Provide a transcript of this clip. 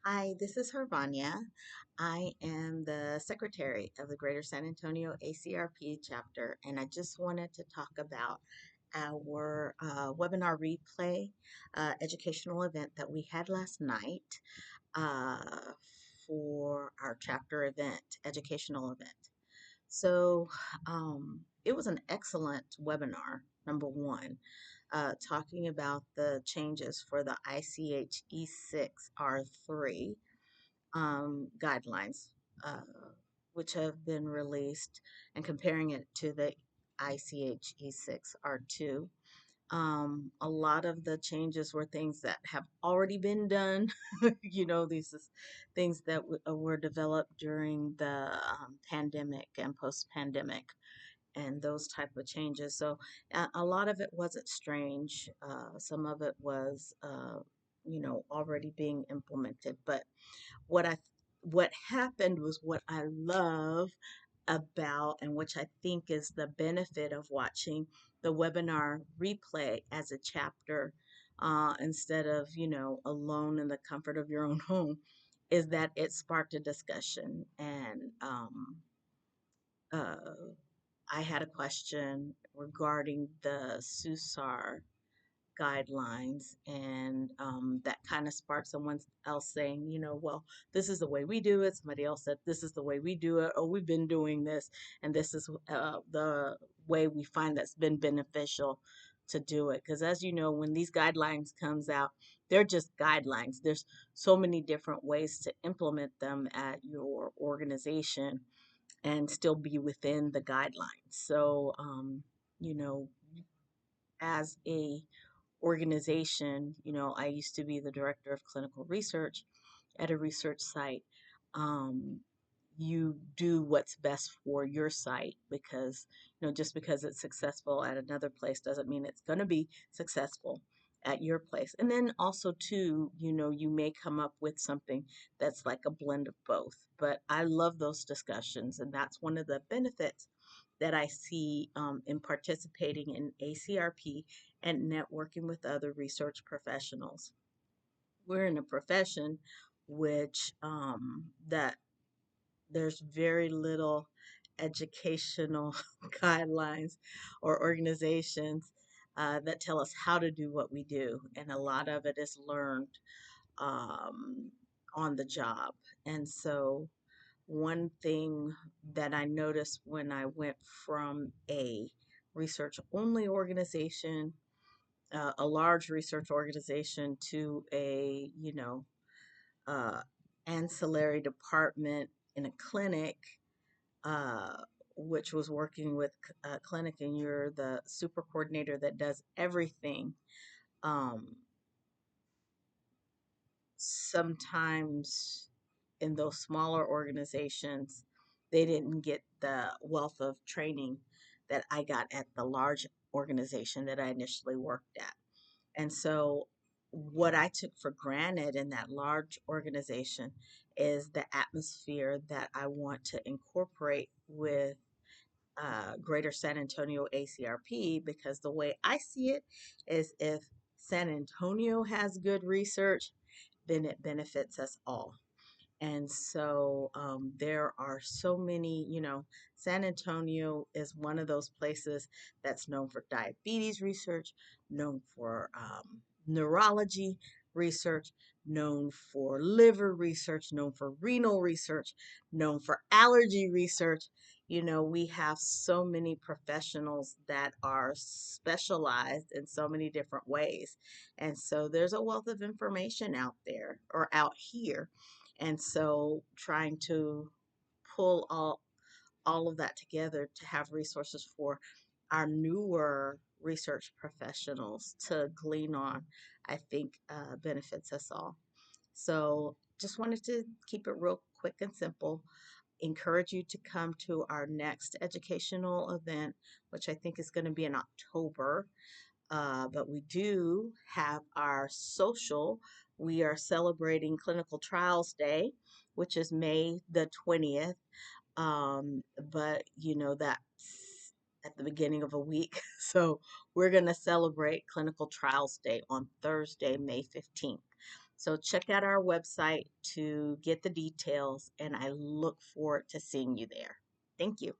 Hi, this is Hervania. I am the secretary of the Greater San Antonio ACRP chapter, and I just wanted to talk about our webinar replay educational event that we had last night uh, for our chapter event, educational event. So it was an excellent webinar, number one, talking about the changes for the ICH E6 R3 guidelines, uh, which have been released, and comparing it to the ICH E6 R2. A lot of the changes were things that have already been done. These is things that were developed during the pandemic and post-pandemic and those type of changes. So a lot of it wasn't strange. Some of it was, already being implemented. But what I what happened was what I love about, and which I think is the benefit of watching the webinar replay as a chapter instead of, alone in the comfort of your own home, is that it sparked a discussion. And uh, I had a question regarding the SUSAR guidelines, and that kind of sparked someone else saying, well, this is the way we do it. Somebody else said, this is the way we do it, or we've been doing this, and this is the way we find that's been beneficial to do it. Because as you know, when these guidelines comes out, they're just guidelines. There's so many different ways to implement them at your organization and still be within the guidelines. So, you know, as a organization, I used to be the director of clinical research at a research site. Um, you do what's best for your site because, just because it's successful at another place doesn't mean it's going to be successful at your place. And then also, too, you may come up with something that's like a blend of both. But I love those discussions, and that's one of the benefits that I see in participating in ACRP and networking with other research professionals. We're in a profession which that there's very little educational guidelines or organizations that tell us how to do what we do, and a lot of it is learned um, on the job. And so one thing that I noticed when I went from a research only organization, a large research organization, to a, uh, ancillary department in a clinic, uh, which was working with a clinic, and you're the super coordinator that does everything. Um, Sometimes in those smaller organizations, they didn't get the wealth of training that I got at the large organization that I initially worked at. And so, what I took for granted in that large organization is the atmosphere that I want to incorporate with Greater San Antonio ACRP, because the way I see it is if San Antonio has good research, then it benefits us all. And so there are so many, San Antonio is one of those places that's known for diabetes research, known for neurology research, known for liver research, known for renal research, known for allergy research. We have so many professionals that are specialized in so many different ways. And so there's a wealth of information out there or out here, and so trying to pull all of that together to have resources for our newer research professionals to glean on, I think benefits us all. So just wanted to keep it real quick and simple. Encourage you to come to our next educational event, which I think is going to be in October. But we do have our social. We are celebrating Clinical Trials Day, which is May the 20th. But that's at the beginning of a week. So we're going to celebrate Clinical Trials Day on Thursday, May 15th. So check out our website to get the details, and I look forward to seeing you there. Thank you.